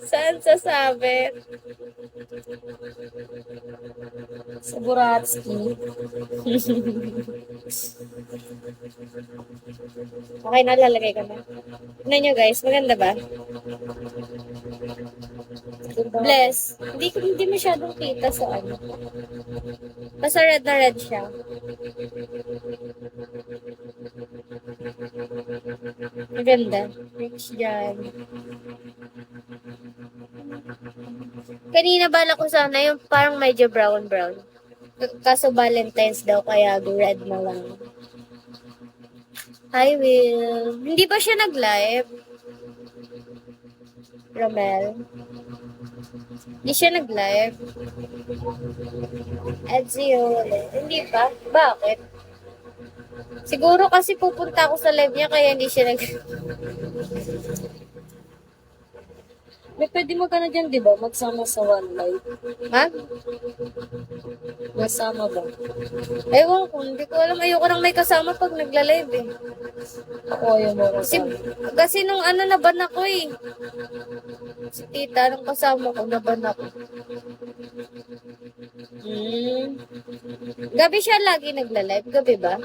Saan sasabi? Sa Buratsky. Okay na, lalagay ko na. Tignan nyo guys, maganda ba? Bless. Hindi masyadong kita sa ano. Basta red na red siya. Maganda. Next dyan. Kanina bala ko sana yung parang medyo brown-brown. Kaso Valentine's daw, kaya red na lang. Hi, Will. Hindi ba siya nag-live? Romel? Hindi siya nag-live? Ezio. Hindi pa? Bakit? Siguro kasi pupunta ako sa live niya, kaya hindi siya nag... May pwede mo ka na dyan, di ba? Magsama sa One Life. Ha? Masama ba? Ewan ko, hindi ko alam. Ayoko nang may kasama pag nagla-live eh. Ako ayaw mo Kasi, kasama. kasi nung ano, naban ako eh. Si tita, nung kasama ko, naban ako. Gabi siya lagi nagla-live. Gabi ba?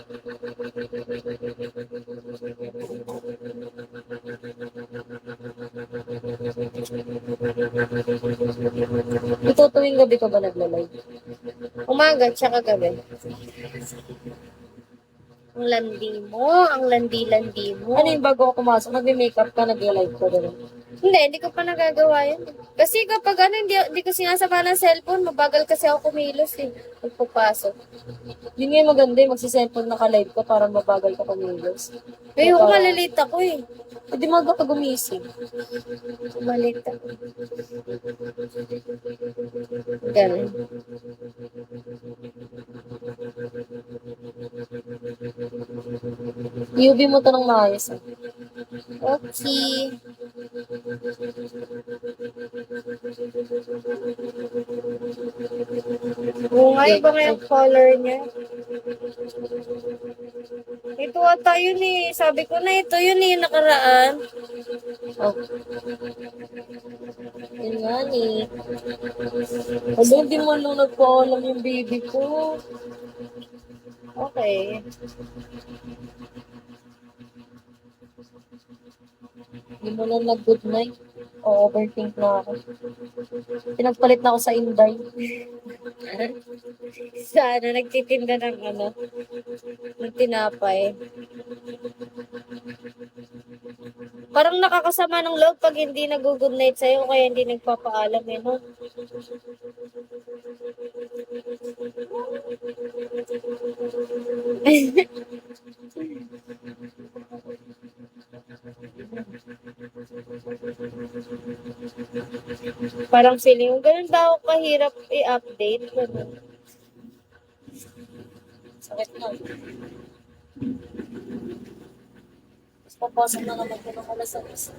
Ito tuwing gabi ka ba nagla-live? Umaga, tsaka gabi. Ang landi mo, ang landi-landi mo. Ano yung bago ako pumasok? Nag-makeup ka, nag-live ka doon. Hindi ko pa nagagawa yun. Kasi kapag ano, hindi ko sinasama ng cellphone, mabagal kasi ako kumilos eh. Pagpapasok. Yun nga yung maganda yung magsiselfon naka-live ka para mabagal ka kumilos. Ayoko, malalate ako eh. Hindi maga ka gumising. Malate ako. Ganun. UV mo to ng maayos. Okay. Oo nga, iba nga yung color niya. Ito ata yun eh. Sabi ko na ito yun eh, nakaraan. Oh. Yun nga ni. Ano, hindi mo nung nagpaalam yung baby ko. Okay. Hindi mo na nag-good night. O overthink na ako. Pinagpalit na ako sa Inday. Sa ano, nagtitinda ng ano, ng tinapay. Parang nakakasama ng loob pag hindi nag-good night sa'yo, kaya hindi nagpapaalam eh, no? Parang feeling ko, ganun ba ako kahirap i-update? Ganun. Sakit na. Tapos papasok na naman ko ng alas 6.